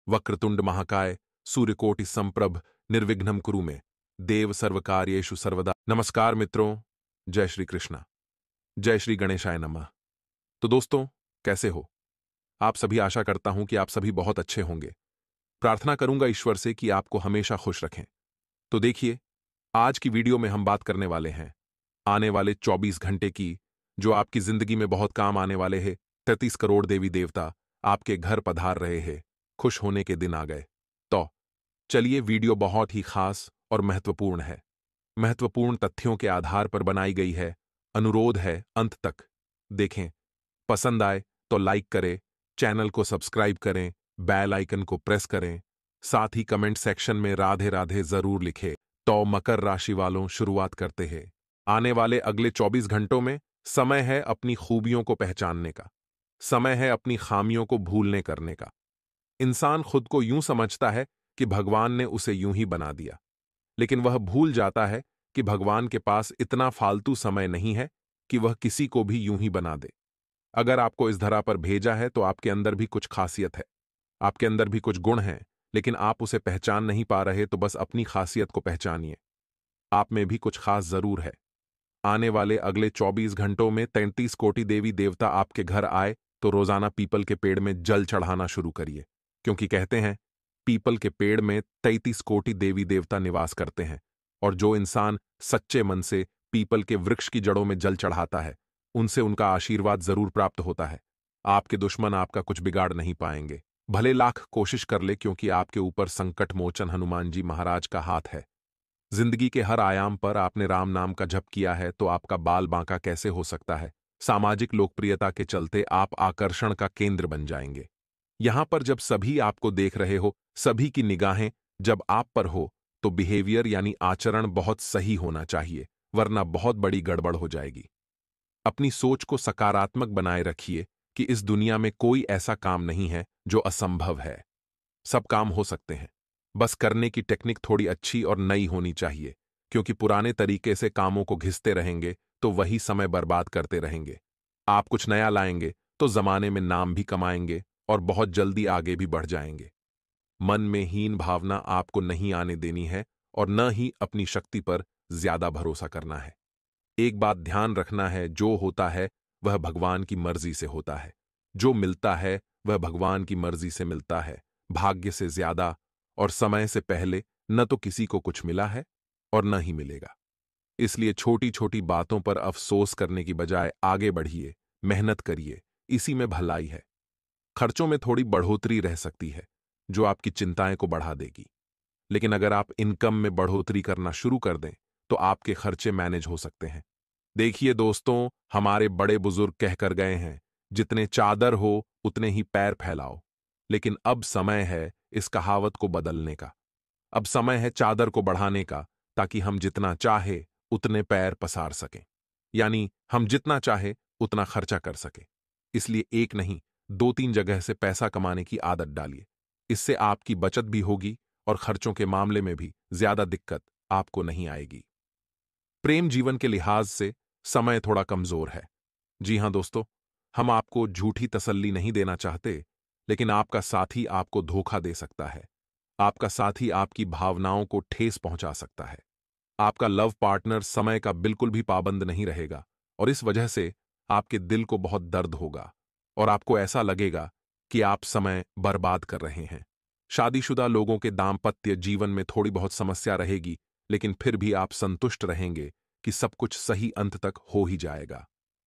वक्रतुंड महाकाय सूर्यकोटि संप्रभ निर्विघ्नं कुरु मे देव सर्वकार्येषु सर्वदा। नमस्कार मित्रों, जय श्री कृष्णा, जय श्री गणेशाय नमः। तो दोस्तों, कैसे हो आप सभी? आशा करता हूं कि आप सभी बहुत अच्छे होंगे। प्रार्थना करूंगा ईश्वर से कि आपको हमेशा खुश रखें। तो देखिए, आज की वीडियो में हम बात करने वाले हैं आने वाले 24 घंटे की, जो आपकी जिंदगी में बहुत काम आने वाले हैं। 33 करोड़ देवी देवता आपके घर पधार रहे हैं, खुश होने के दिन आ गए। तो चलिए, वीडियो बहुत ही खास और महत्वपूर्ण है। महत्वपूर्ण तथ्यों के आधार पर बनाई गई है। अनुरोध है अंत तक देखें। पसंद आए तो लाइक करें, चैनल को सब्सक्राइब करें, बेल आइकन को प्रेस करें, साथ ही कमेंट सेक्शन में राधे राधे जरूर लिखें। तो मकर राशि वालों, शुरुआत करते हैं। आने वाले अगले 24 घंटों में समय है अपनी खूबियों को पहचानने का, समय है अपनी खामियों को भूलने करने का। इंसान खुद को यूं समझता है कि भगवान ने उसे यूं ही बना दिया, लेकिन वह भूल जाता है कि भगवान के पास इतना फालतू समय नहीं है कि वह किसी को भी यूं ही बना दे। अगर आपको इस धरा पर भेजा है तो आपके अंदर भी कुछ खासियत है, आपके अंदर भी कुछ गुण हैं, लेकिन आप उसे पहचान नहीं पा रहे। तो बस अपनी खासियत को पहचानिए, आप में भी कुछ खास जरूर है। आने वाले अगले 24 घंटों में 33 कोटि देवी देवता आपके घर आए तो रोजाना पीपल के पेड़ में जल चढ़ाना शुरू करिए, क्योंकि कहते हैं पीपल के पेड़ में 33 कोटि देवी देवता निवास करते हैं। और जो इंसान सच्चे मन से पीपल के वृक्ष की जड़ों में जल चढ़ाता है, उनसे उनका आशीर्वाद जरूर प्राप्त होता है। आपके दुश्मन आपका कुछ बिगाड़ नहीं पाएंगे, भले लाख कोशिश कर ले, क्योंकि आपके ऊपर संकट मोचन हनुमान जी महाराज का हाथ है। जिंदगी के हर आयाम पर आपने राम नाम का जप किया है तो आपका बाल बांका कैसे हो सकता है। सामाजिक लोकप्रियता के चलते आप आकर्षण का केंद्र बन जाएंगे। यहां पर जब सभी आपको देख रहे हो, सभी की निगाहें जब आप पर हो, तो बिहेवियर यानी आचरण बहुत सही होना चाहिए, वरना बहुत बड़ी गड़बड़ हो जाएगी। अपनी सोच को सकारात्मक बनाए रखिए कि इस दुनिया में कोई ऐसा काम नहीं है जो असंभव है। सब काम हो सकते हैं, बस करने की टेक्निक थोड़ी अच्छी और नई होनी चाहिए, क्योंकि पुराने तरीके से कामों को घिसते रहेंगे तो वही समय बर्बाद करते रहेंगे। आप कुछ नया लाएंगे तो जमाने में नाम भी कमाएंगे और बहुत जल्दी आगे भी बढ़ जाएंगे। मन में हीन भावना आपको नहीं आने देनी है और न ही अपनी शक्ति पर ज्यादा भरोसा करना है। एक बात ध्यान रखना है, जो होता है वह भगवान की मर्जी से होता है, जो मिलता है वह भगवान की मर्जी से मिलता है। भाग्य से ज्यादा और समय से पहले न तो किसी को कुछ मिला है और न ही मिलेगा। इसलिए छोटी छोटी बातों पर अफसोस करने की बजाय आगे बढ़िए, मेहनत करिए, इसी में भलाई है। खर्चों में थोड़ी बढ़ोतरी रह सकती है, जो आपकी चिंताएं को बढ़ा देगी, लेकिन अगर आप इनकम में बढ़ोतरी करना शुरू कर दें तो आपके खर्चे मैनेज हो सकते हैं। देखिए दोस्तों, हमारे बड़े बुजुर्ग कहकर गए हैं, जितने चादर हो उतने ही पैर फैलाओ। लेकिन अब समय है इस कहावत को बदलने का। अब समय है चादर को बढ़ाने का, ताकि हम जितना चाहे उतने पैर पसार सकें, यानी हम जितना चाहे उतना खर्चा कर सकें। इसलिए एक नहीं, 2-3 जगह से पैसा कमाने की आदत डालिए। इससे आपकी बचत भी होगी और खर्चों के मामले में भी ज्यादा दिक्कत आपको नहीं आएगी। प्रेम जीवन के लिहाज से समय थोड़ा कमजोर है। जी हां दोस्तों, हम आपको झूठी तसल्ली नहीं देना चाहते, लेकिन आपका साथी आपको धोखा दे सकता है। आपका साथी आपकी भावनाओं को ठेस पहुंचा सकता है। आपका लव पार्टनर समय का बिल्कुल भी पाबंद नहीं रहेगा और इस वजह से आपके दिल को बहुत दर्द होगा और आपको ऐसा लगेगा कि आप समय बर्बाद कर रहे हैं। शादीशुदा लोगों के दाम्पत्य जीवन में थोड़ी बहुत समस्या रहेगी, लेकिन फिर भी आप संतुष्ट रहेंगे कि सब कुछ सही अंत तक हो ही जाएगा।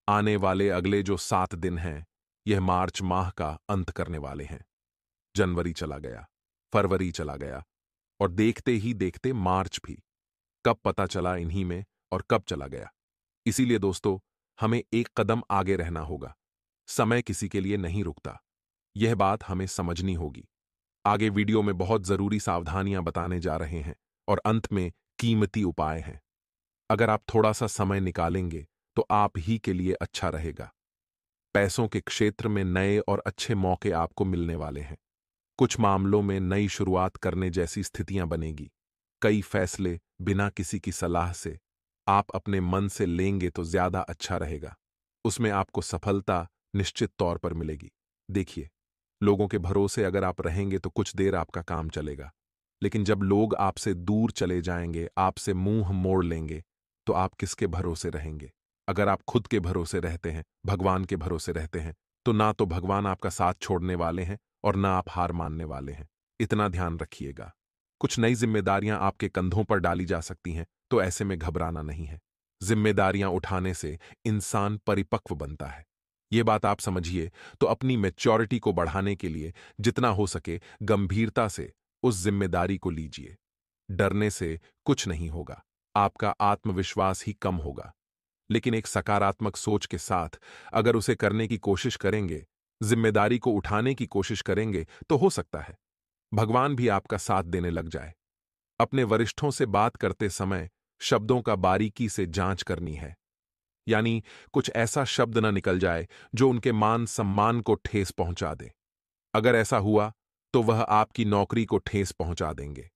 आने वाले अगले जो 7 दिन हैं, यह मार्च माह का अंत करने वाले हैं। जनवरी चला गया, फरवरी चला गया और देखते ही देखते मार्च भी। कब पता चला इन्हीं में और कब चला गया। इसीलिए दोस्तों, हमें एक कदम आगे रहना होगा। समय किसी के लिए नहीं रुकता, यह बात हमें समझनी होगी। आगे वीडियो में बहुत जरूरी सावधानियां बताने जा रहे हैं और अंत में कीमती उपाय हैं। अगर आप थोड़ा सा समय निकालेंगे तो आप ही के लिए अच्छा रहेगा। पैसों के क्षेत्र में नए और अच्छे मौके आपको मिलने वाले हैं। कुछ मामलों में नई शुरुआत करने जैसी स्थितियां बनेगी। कई फैसले बिना किसी की सलाह से आप अपने मन से लेंगे तो ज्यादा अच्छा रहेगा। उसमें आपको सफलता निश्चित तौर पर मिलेगी। देखिए, लोगों के भरोसे अगर आप रहेंगे तो कुछ देर आपका काम चलेगा, लेकिन जब लोग आपसे दूर चले जाएंगे, आपसे मुंह मोड़ लेंगे, तो आप किसके भरोसे रहेंगे? अगर आप खुद के भरोसे रहते हैं, भगवान के भरोसे रहते हैं, तो ना तो भगवान आपका साथ छोड़ने वाले हैं और ना आप हार मानने वाले हैं। इतना ध्यान रखिएगा। कुछ नई जिम्मेदारियां आपके कंधों पर डाली जा सकती हैं, तो ऐसे में घबराना नहीं है। जिम्मेदारियां उठाने से इंसान परिपक्व बनता है। ये बात आप समझिए, तो अपनी मैच्योरिटी को बढ़ाने के लिए जितना हो सके गंभीरता से उस जिम्मेदारी को लीजिए। डरने से कुछ नहीं होगा, आपका आत्मविश्वास ही कम होगा। लेकिन एक सकारात्मक सोच के साथ अगर उसे करने की कोशिश करेंगे, जिम्मेदारी को उठाने की कोशिश करेंगे, तो हो सकता है भगवान भी आपका साथ देने लग जाए। अपने वरिष्ठों से बात करते समय शब्दों का बारीकी से जांच करनी है। यानी कुछ ऐसा शब्द न निकल जाए जो उनके मान सम्मान को ठेस पहुंचा दे। अगर ऐसा हुआ तो वह आपकी नौकरी को ठेस पहुंचा देंगे।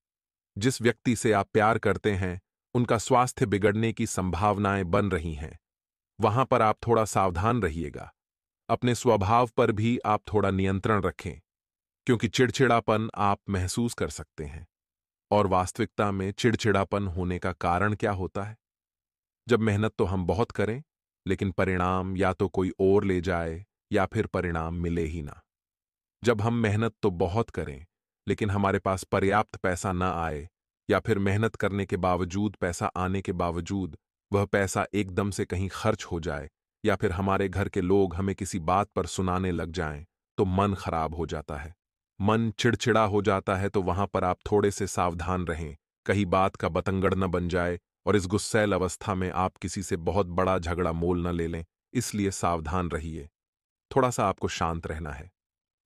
जिस व्यक्ति से आप प्यार करते हैं, उनका स्वास्थ्य बिगड़ने की संभावनाएं बन रही हैं। वहां पर आप थोड़ा सावधान रहिएगा। अपने स्वभाव पर भी आप थोड़ा नियंत्रण रखें, क्योंकि चिड़चिड़ापन आप महसूस कर सकते हैं। और वास्तविकता में चिड़चिड़ापन होने का कारण क्या होता है? जब मेहनत तो हम बहुत करें, लेकिन परिणाम या तो कोई और ले जाए या फिर परिणाम मिले ही ना। जब हम मेहनत तो बहुत करें, लेकिन हमारे पास पर्याप्त पैसा ना आए, या फिर मेहनत करने के बावजूद पैसा आने के बावजूद वह पैसा एकदम से कहीं खर्च हो जाए, या फिर हमारे घर के लोग हमें किसी बात पर सुनाने लग जाएं, तो मन खराब हो जाता है। मन चिड़चिड़ा हो जाता है, तो वहां पर आप थोड़े से सावधान रहें, कहीं बात का बतंगड़ न बन जाए और इस गुस्सैल अवस्था में आप किसी से बहुत बड़ा झगड़ा मोल न ले लें। इसलिए सावधान रहिए। थोड़ा सा आपको शांत रहना है।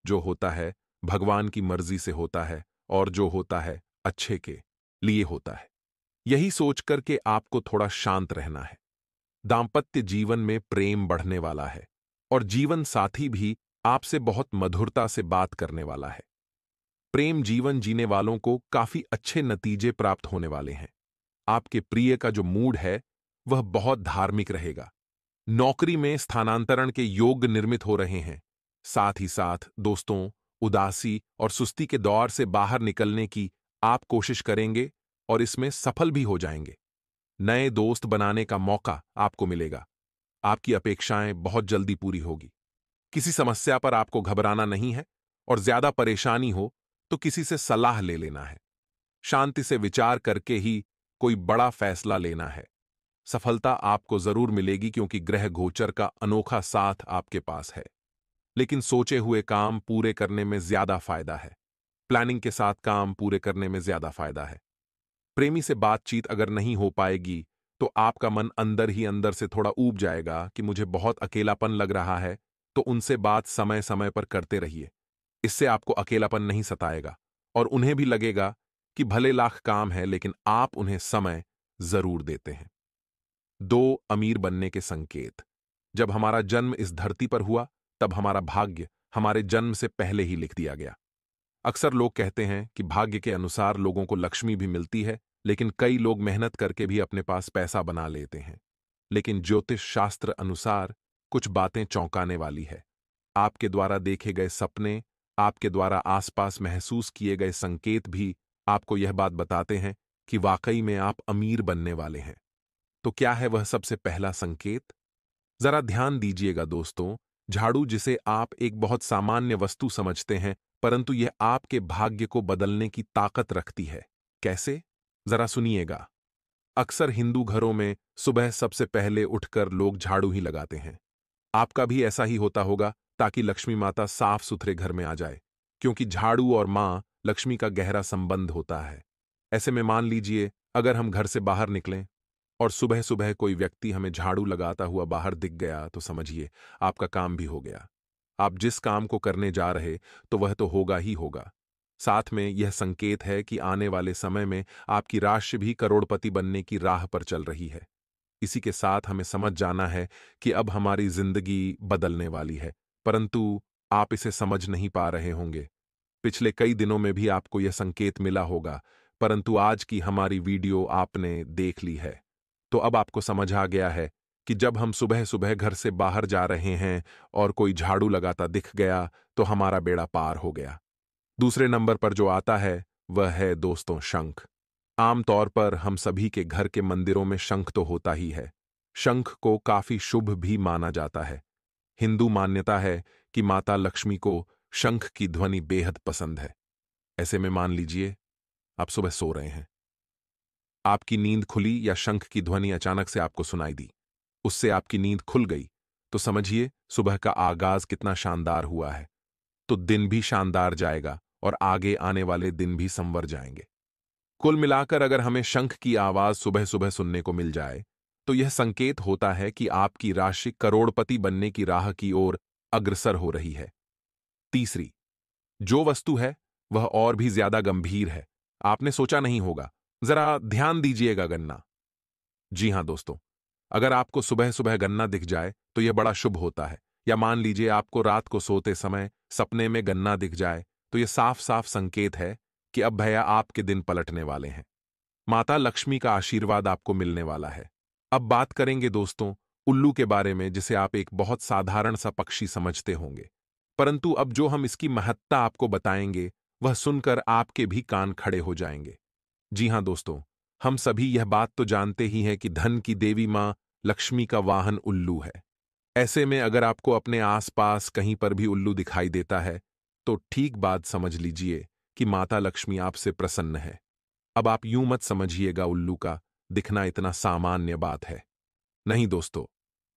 जो होता है भगवान की मर्जी से होता है, और जो होता है अच्छे के लिए होता है। यही सोचकर के आपको थोड़ा शांत रहना है। दांपत्य जीवन में प्रेम बढ़ने वाला है और जीवन साथी भी आपसे बहुत मधुरता से बात करने वाला है। प्रेम जीवन जीने वालों को काफी अच्छे नतीजे प्राप्त होने वाले हैं। आपके प्रिय का जो मूड है वह बहुत धार्मिक रहेगा। नौकरी में स्थानांतरण के योग निर्मित हो रहे हैं। साथ ही साथ दोस्तों, उदासी और सुस्ती के दौर से बाहर निकलने की आप कोशिश करेंगे और इसमें सफल भी हो जाएंगे। नए दोस्त बनाने का मौका आपको मिलेगा। आपकी अपेक्षाएं बहुत जल्दी पूरी होगी। किसी समस्या पर आपको घबराना नहीं है, और ज्यादा परेशानी हो तो किसी से सलाह ले लेना है। शांति से विचार करके ही कोई बड़ा फैसला लेना है। सफलता आपको जरूर मिलेगी, क्योंकि ग्रह गोचर का अनोखा साथ आपके पास है। लेकिन सोचे हुए काम पूरे करने में ज्यादा फायदा है। प्लानिंग के साथ काम पूरे करने में ज्यादा फायदा है। प्रेमी से बातचीत अगर नहीं हो पाएगी, तो आपका मन अंदर ही अंदर से थोड़ा ऊब जाएगा कि मुझे बहुत अकेलापन लग रहा है, तो उनसे बात समय समय पर करते रहिए। इससे आपको अकेलापन नहीं सताएगा, और उन्हें भी लगेगा कि भले लाख काम है, लेकिन आप उन्हें समय जरूर देते हैं। 2 अमीर बनने के संकेत। जब हमारा जन्म इस धरती पर हुआ, तब हमारा भाग्य हमारे जन्म से पहले ही लिख दिया गया। अक्सर लोग कहते हैं कि भाग्य के अनुसार लोगों को लक्ष्मी भी मिलती है, लेकिन कई लोग मेहनत करके भी अपने पास पैसा बना लेते हैं। लेकिन ज्योतिष शास्त्र अनुसार कुछ बातें चौंकाने वाली है। आपके द्वारा देखे गए सपने, आपके द्वारा आसपास महसूस किए गए संकेत भी आपको यह बात बताते हैं कि वाकई में आप अमीर बनने वाले हैं। तो क्या है वह सबसे पहला संकेत? जरा ध्यान दीजिएगा दोस्तों। झाड़ू, जिसे आप एक बहुत सामान्य वस्तु समझते हैं, परंतु यह आपके भाग्य को बदलने की ताकत रखती है। कैसे? जरा सुनिएगा। अक्सर हिंदू घरों में सुबह सबसे पहले उठकर लोग झाड़ू ही लगाते हैं। आपका भी ऐसा ही होता होगा, ताकि लक्ष्मी माता साफ सुथरे घर में आ जाए, क्योंकि झाड़ू और मां लक्ष्मी का गहरा संबंध होता है। ऐसे में मान लीजिए, अगर हम घर से बाहर निकलें और सुबह सुबह कोई व्यक्ति हमें झाड़ू लगाता हुआ बाहर दिख गया, तो समझिए आपका काम भी हो गया। आप जिस काम को करने जा रहे, तो वह तो होगा ही होगा। साथ में यह संकेत है कि आने वाले समय में आपकी राशि भी करोड़पति बनने की राह पर चल रही है। इसी के साथ हमें समझ जाना है कि अब हमारी जिंदगी बदलने वाली है, परंतु आप इसे समझ नहीं पा रहे होंगे। पिछले कई दिनों में भी आपको यह संकेत मिला होगा, परंतु आज की हमारी वीडियो आपने देख ली है, तो अब आपको समझ आ गया है कि जब हम सुबह सुबह घर से बाहर जा रहे हैं और कोई झाड़ू लगाता दिख गया तो हमारा बेड़ा पार हो गया। दूसरे नंबर पर जो आता है वह है दोस्तों शंख। आमतौर पर हम सभी के घर के मंदिरों में शंख तो होता ही है। शंख को काफी शुभ भी माना जाता है। हिंदू मान्यता है कि माता लक्ष्मी को शंख की ध्वनि बेहद पसंद है। ऐसे में मान लीजिए आप सुबह सो रहे हैं, आपकी नींद खुली या शंख की ध्वनि अचानक से आपको सुनाई दी, उससे आपकी नींद खुल गई, तो समझिए सुबह का आगाज कितना शानदार हुआ है। तो दिन भी शानदार जाएगा और आगे आने वाले दिन भी संवर जाएंगे। कुल मिलाकर अगर हमें शंख की आवाज सुबह सुबह सुनने को मिल जाए तो यह संकेत होता है कि आपकी राशि करोड़पति बनने की राह की ओर अग्रसर हो रही है। तीसरी, जो वस्तु है वह और भी ज्यादा गंभीर है। आपने सोचा नहीं होगा, जरा ध्यान दीजिएगा। गन्ना। जी हां दोस्तों, अगर आपको सुबह सुबह गन्ना दिख जाए तो यह बड़ा शुभ होता है। या मान लीजिए आपको रात को सोते समय सपने में गन्ना दिख जाए तो यह साफ साफ संकेत है कि अब भैया आपके दिन पलटने वाले हैं। माता लक्ष्मी का आशीर्वाद आपको मिलने वाला है। अब बात करेंगे दोस्तों उल्लू के बारे में, जिसे आप एक बहुत साधारण सा पक्षी समझते होंगे, परंतु अब जो हम इसकी महत्ता आपको बताएंगे वह सुनकर आपके भी कान खड़े हो जाएंगे। जी हां दोस्तों, हम सभी यह बात तो जानते ही हैं कि धन की देवी मां लक्ष्मी का वाहन उल्लू है। ऐसे में अगर आपको अपने आसपास कहीं पर भी उल्लू दिखाई देता है तो ठीक बात समझ लीजिए कि माता लक्ष्मी आपसे प्रसन्न है। अब आप यूं मत समझिएगा उल्लू का दिखना इतना सामान्य बात है। नहीं दोस्तों,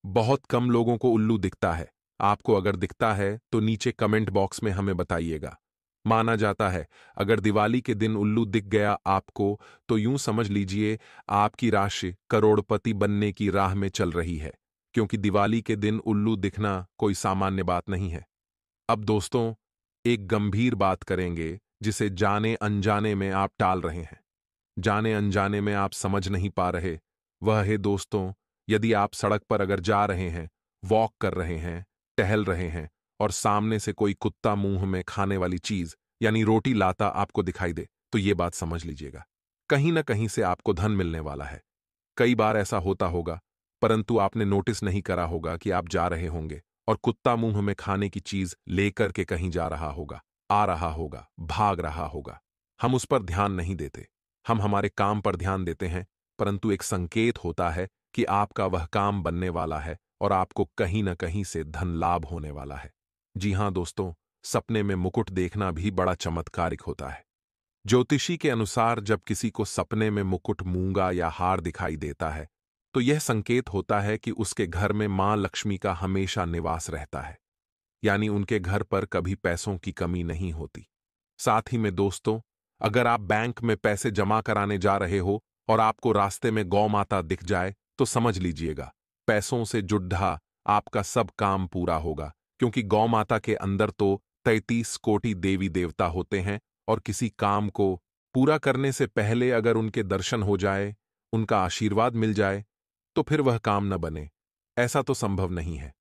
बहुत कम लोगों को उल्लू दिखता है। आपको अगर दिखता है तो नीचे कमेंट बॉक्स में हमें बताइएगा। माना जाता है अगर दिवाली के दिन उल्लू दिख गया आपको तो यूं समझ लीजिए आपकी राशि करोड़पति बनने की राह में चल रही है, क्योंकि दिवाली के दिन उल्लू दिखना कोई सामान्य बात नहीं है। अब दोस्तों एक गंभीर बात करेंगे जिसे जाने अनजाने में आप टाल रहे हैं। जाने अनजाने में आप समझ नहीं पा रहे, वह है दोस्तों, यदि आप सड़क पर अगर जा रहे हैं, वॉक कर रहे हैं, टहल रहे हैं और सामने से कोई कुत्ता मुंह में खाने वाली चीज यानी रोटी लाता आपको दिखाई दे तो ये बात समझ लीजिएगा कहीं ना कहीं से आपको धन मिलने वाला है। कई बार ऐसा होता होगा, परंतु आपने नोटिस नहीं करा होगा कि आप जा रहे होंगे और कुत्ता मुंह में खाने की चीज लेकर के कहीं जा रहा होगा, आ रहा होगा, भाग रहा होगा। हम उस पर ध्यान नहीं देते, हम हमारे काम पर ध्यान देते हैं, परंतु एक संकेत होता है कि आपका वह काम बनने वाला है और आपको कहीं न कहीं से धन लाभ होने वाला है। जी हां दोस्तों, सपने में मुकुट देखना भी बड़ा चमत्कारिक होता है। ज्योतिषी के अनुसार जब किसी को सपने में मुकुट, मूंगा या हार दिखाई देता है तो यह संकेत होता है कि उसके घर में मां लक्ष्मी का हमेशा निवास रहता है, यानी उनके घर पर कभी पैसों की कमी नहीं होती। साथ ही में दोस्तों, अगर आप बैंक में पैसे जमा कराने जा रहे हो और आपको रास्ते में गौ माता दिख जाए तो समझ लीजिएगा पैसों से जुड़ा आपका सब काम पूरा होगा, क्योंकि गौ माता के अंदर तो 33 कोटि देवी देवता होते हैं और किसी काम को पूरा करने से पहले अगर उनके दर्शन हो जाए, उनका आशीर्वाद मिल जाए तो फिर वह काम न बने, ऐसा तो संभव नहीं है।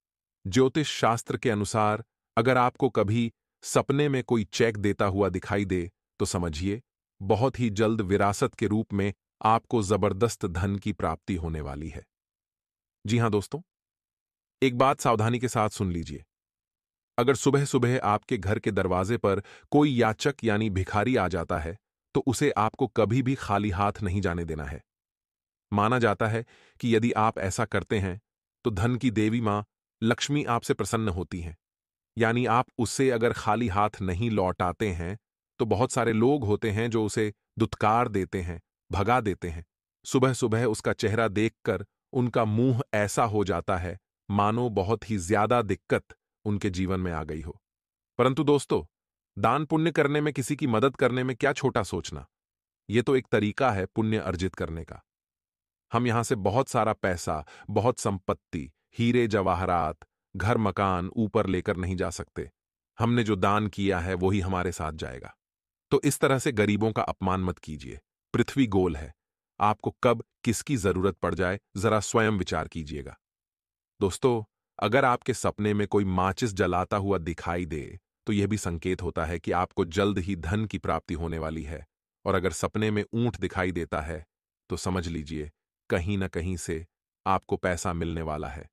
ज्योतिष शास्त्र के अनुसार अगर आपको कभी सपने में कोई चेक देता हुआ दिखाई दे तो समझिए बहुत ही जल्द विरासत के रूप में आपको जबरदस्त धन की प्राप्ति होने वाली है। जी हां दोस्तों, एक बात सावधानी के साथ सुन लीजिए। अगर सुबह सुबह आपके घर के दरवाजे पर कोई याचक यानी भिखारी आ जाता है तो उसे आपको कभी भी खाली हाथ नहीं जाने देना है। माना जाता है कि यदि आप ऐसा करते हैं तो धन की देवी मां लक्ष्मी आपसे प्रसन्न होती हैं। यानी आप उससे अगर खाली हाथ नहीं लौटाते हैं तो बहुत सारे लोग होते हैं जो उसे दुत्कार देते हैं, भगा देते हैं। सुबह सुबह उसका चेहरा देखकर उनका मुंह ऐसा हो जाता है मानो बहुत ही ज्यादा दिक्कत उनके जीवन में आ गई हो। परंतु दोस्तों, दान पुण्य करने में, किसी की मदद करने में क्या छोटा सोचना, यह तो एक तरीका है पुण्य अर्जित करने का। हम यहां से बहुत सारा पैसा, बहुत संपत्ति, हीरे जवाहरात, घर मकान ऊपर लेकर नहीं जा सकते। हमने जो दान किया है वही हमारे साथ जाएगा। तो इस तरह से गरीबों का अपमान मत कीजिए। पृथ्वी गोल है, आपको कब किसकी जरूरत पड़ जाए जरा स्वयं विचार कीजिएगा। दोस्तों, अगर आपके सपने में कोई माचिस जलाता हुआ दिखाई दे तो यह भी संकेत होता है कि आपको जल्द ही धन की प्राप्ति होने वाली है। और अगर सपने में ऊंट दिखाई देता है तो समझ लीजिए कहीं ना कहीं से आपको पैसा मिलने वाला है।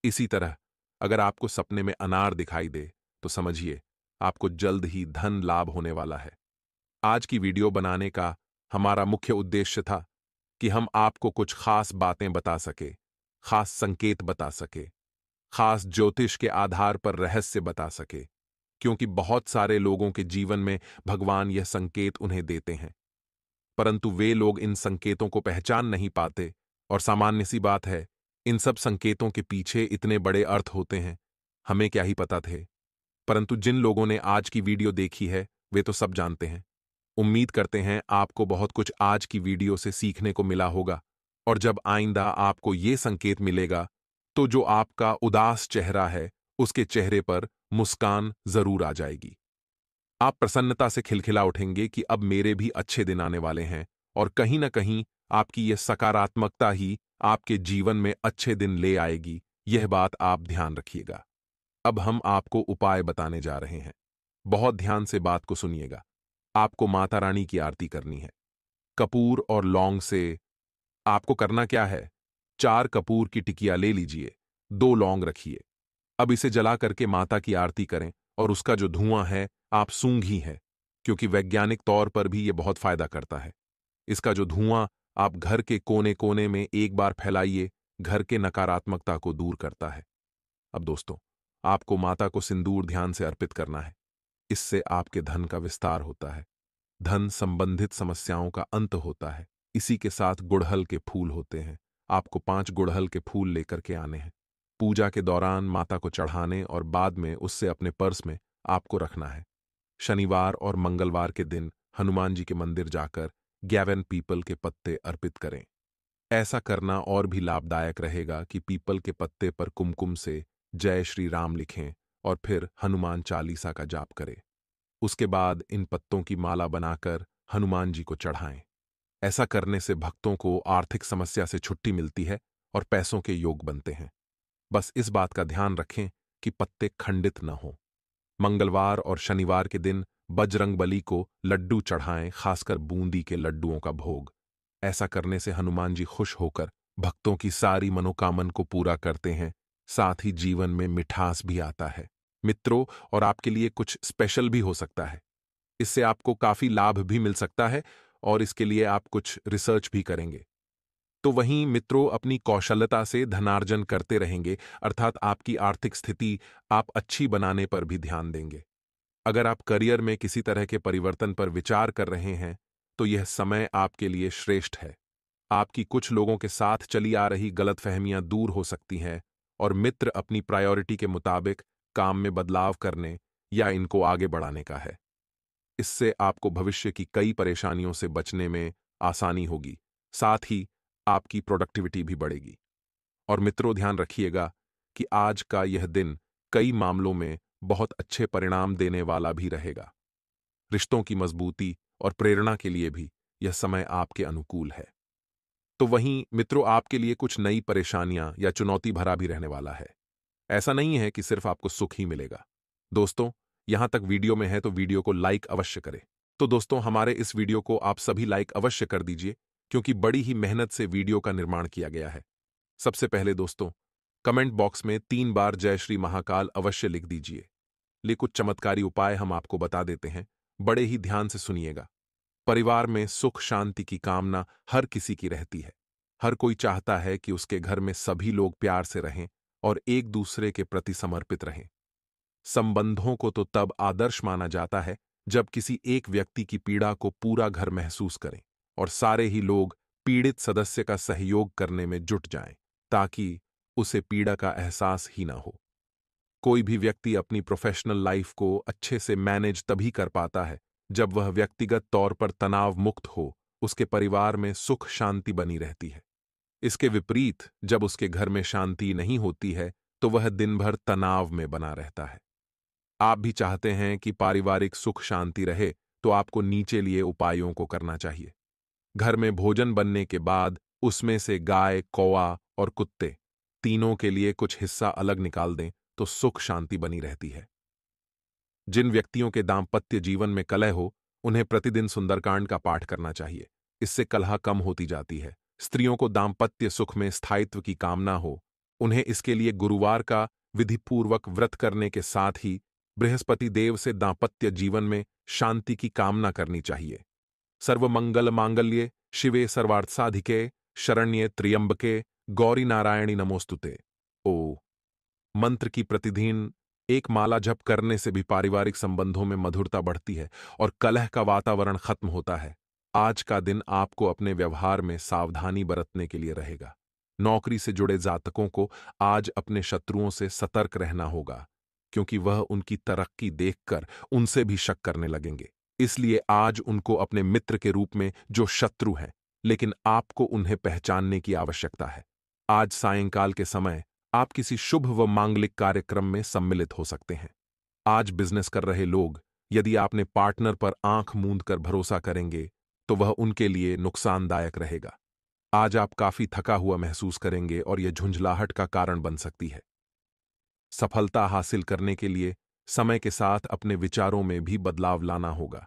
इसी तरह अगर आपको सपने में अनार दिखाई दे तो समझिए आपको जल्द ही धन लाभ होने वाला है। आज की वीडियो बनाने का हमारा मुख्य उद्देश्य था कि हम आपको कुछ खास बातें बता सके, खास संकेत बता सके, खास ज्योतिष के आधार पर रहस्य बता सके, क्योंकि बहुत सारे लोगों के जीवन में भगवान यह संकेत उन्हें देते हैं, परंतु वे लोग इन संकेतों को पहचान नहीं पाते। और सामान्य सी बात है, इन सब संकेतों के पीछे इतने बड़े अर्थ होते हैं, हमें क्या ही पता थे। परंतु जिन लोगों ने आज की वीडियो देखी है वे तो सब जानते हैं। उम्मीद करते हैं आपको बहुत कुछ आज की वीडियो से सीखने को मिला होगा, और जब आइंदा आपको ये संकेत मिलेगा तो जो आपका उदास चेहरा है उसके चेहरे पर मुस्कान जरूर आ जाएगी। आप प्रसन्नता से खिलखिला उठेंगे कि अब मेरे भी अच्छे दिन आने वाले हैं, और कहीं ना कहीं आपकी यह सकारात्मकता ही आपके जीवन में अच्छे दिन ले आएगी। यह बात आप ध्यान रखिएगा। अब हम आपको उपाय बताने जा रहे हैं। बहुत ध्यान से बात को सुनिएगा। आपको माता रानी की आरती करनी है। कपूर और लौंग से आपको करना क्या है, 4 कपूर की टिकिया ले लीजिए, 2 लौंग रखिए। अब इसे जला करके माता की आरती करें, और उसका जो धुआं है आप सूंघी है, क्योंकि वैज्ञानिक तौर पर भी यह बहुत फायदा करता है। इसका जो धुआं आप घर के कोने कोने में एक बार फैलाइए, घर के नकारात्मकता को दूर करता है। अब दोस्तों, आपको माता को सिंदूर ध्यान से अर्पित करना है। इससे आपके धन का विस्तार होता है, धन संबंधित समस्याओं का अंत होता है। इसी के साथ गुड़हल के फूल होते हैं। आपको 5 गुड़हल के फूल लेकर के आने हैं। पूजा के दौरान माता को चढ़ाने और बाद में उससे अपने पर्स में आपको रखना है। शनिवार और मंगलवार के दिन हनुमान जी के मंदिर जाकर 11 पीपल के पत्ते अर्पित करें। ऐसा करना और भी लाभदायक रहेगा कि पीपल के पत्ते पर कुमकुम से जय श्री राम लिखें और फिर हनुमान चालीसा का जाप करें। उसके बाद इन पत्तों की माला बनाकर हनुमान जी को चढ़ाएं। ऐसा करने से भक्तों को आर्थिक समस्या से छुट्टी मिलती है और पैसों के योग बनते हैं। बस इस बात का ध्यान रखें कि पत्ते खंडित न हों। मंगलवार और शनिवार के दिन बजरंगबली को लड्डू चढ़ाएं, खासकर बूंदी के लड्डुओं का भोग। ऐसा करने से हनुमान जी खुश होकर भक्तों की सारी मनोकामना को पूरा करते हैं, साथ ही जीवन में मिठास भी आता है। मित्रों, और आपके लिए कुछ स्पेशल भी हो सकता है। इससे आपको काफी लाभ भी मिल सकता है, और इसके लिए आप कुछ रिसर्च भी करेंगे। तो वहीं मित्रों, अपनी कौशलता से धनार्जन करते रहेंगे, अर्थात आपकी आर्थिक स्थिति आप अच्छी बनाने पर भी ध्यान देंगे। अगर आप करियर में किसी तरह के परिवर्तन पर विचार कर रहे हैं तो यह समय आपके लिए श्रेष्ठ है। आपकी कुछ लोगों के साथ चली आ रही गलतफहमियां दूर हो सकती हैं, और मित्र अपनी प्रायोरिटी के मुताबिक काम में बदलाव करने या इनको आगे बढ़ाने का है। इससे आपको भविष्य की कई परेशानियों से बचने में आसानी होगी, साथ ही आपकी प्रोडक्टिविटी भी बढ़ेगी। और मित्रों, ध्यान रखिएगा कि आज का यह दिन कई मामलों में बहुत अच्छे परिणाम देने वाला भी रहेगा। रिश्तों की मजबूती और प्रेरणा के लिए भी यह समय आपके अनुकूल है। तो वहीं मित्रों, आपके लिए कुछ नई परेशानियां या चुनौती भरा भी रहने वाला है। ऐसा नहीं है कि सिर्फ आपको सुख ही मिलेगा। दोस्तों, यहां तक वीडियो में है तो वीडियो को लाइक अवश्य करें। तो दोस्तों, हमारे इस वीडियो को आप सभी लाइक अवश्य कर दीजिए, क्योंकि बड़ी ही मेहनत से वीडियो का निर्माण किया गया है। सबसे पहले दोस्तों, कमेंट बॉक्स में 3 बार जय श्री महाकाल अवश्य लिख दीजिए। ले कुछ चमत्कारी उपाय हम आपको बता देते हैं, बड़े ही ध्यान से सुनिएगा। परिवार में सुख शांति की कामना हर किसी की रहती है। हर कोई चाहता है कि उसके घर में सभी लोग प्यार से रहें और एक दूसरे के प्रति समर्पित रहें। संबंधों को तो तब आदर्श माना जाता है जब किसी एक व्यक्ति की पीड़ा को पूरा घर महसूस करें और सारे ही लोग पीड़ित सदस्य का सहयोग करने में जुट जाएं, ताकि उसे पीड़ा का एहसास ही ना हो। कोई भी व्यक्ति अपनी प्रोफेशनल लाइफ को अच्छे से मैनेज तभी कर पाता है जब वह व्यक्तिगत तौर पर तनाव मुक्त हो। उसके परिवार में सुख शांति बनी रहती है। इसके विपरीत, जब उसके घर में शांति नहीं होती है तो वह दिन भर तनाव में बना रहता है। आप भी चाहते हैं कि पारिवारिक सुख शांति रहे, तो आपको नीचे लिए उपायों को करना चाहिए। घर में भोजन बनने के बाद उसमें से गाय, कौवा और कुत्ते तीनों के लिए कुछ हिस्सा अलग निकाल दें तो सुख शांति बनी रहती है। जिन व्यक्तियों के दाम्पत्य जीवन में कलह हो, उन्हें प्रतिदिन सुंदरकांड का पाठ करना चाहिए। इससे कलह कम होती जाती है, स्त्रियों को दाम्पत्य सुख में स्थायित्व की कामना हो, उन्हें इसके लिए गुरुवार का विधिपूर्वक व्रत करने के साथ ही बृहस्पति देव से दाम्पत्य जीवन में शांति की कामना करनी चाहिए। सर्वमंगल मांगल्ये शिवे सर्वार्थसाधिके शरण्ये त्र्यंबके गौरी नारायणी नमोस्तुते। ओ मंत्र की प्रतिदिन एक माला जप करने से भी पारिवारिक संबंधों में मधुरता बढ़ती है और कलह का वातावरण खत्म होता है। आज का दिन आपको अपने व्यवहार में सावधानी बरतने के लिए रहेगा। नौकरी से जुड़े जातकों को आज अपने शत्रुओं से सतर्क रहना होगा, क्योंकि वह उनकी तरक्की देखकर उनसे भी शक करने लगेंगे। इसलिए आज उनको अपने मित्र के रूप में जो शत्रु हैं, लेकिन आपको उन्हें पहचानने की आवश्यकता है। आज सायंकाल के समय आप किसी शुभ व मांगलिक कार्यक्रम में सम्मिलित हो सकते हैं। आज बिजनेस कर रहे लोग यदि आपने पार्टनर पर आंख मूंद कर भरोसा करेंगे तो वह उनके लिए नुकसानदायक रहेगा। आज आप काफी थका हुआ महसूस करेंगे और यह झुंझलाहट का कारण बन सकती है। सफलता हासिल करने के लिए समय के साथ अपने विचारों में भी बदलाव लाना होगा।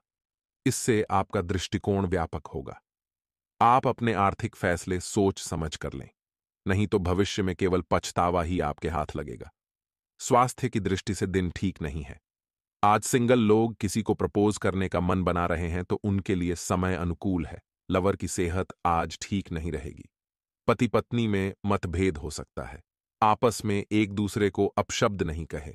इससे आपका दृष्टिकोण व्यापक होगा। आप अपने आर्थिक फैसले सोच समझ कर लें, नहीं तो भविष्य में केवल पछतावा ही आपके हाथ लगेगा। स्वास्थ्य की दृष्टि से दिन ठीक नहीं है। आज सिंगल लोग किसी को प्रपोज करने का मन बना रहे हैं तो उनके लिए समय अनुकूल है। लवर की सेहत आज ठीक नहीं रहेगी। पति पत्नी में मतभेद हो सकता है। आपस में एक दूसरे को अपशब्द नहीं कहे।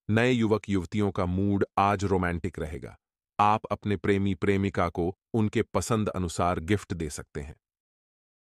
नए युवक युवतियों का मूड आज रोमांटिक रहेगा। आप अपने प्रेमी प्रेमिका को उनके पसंद अनुसार गिफ्ट दे सकते हैं।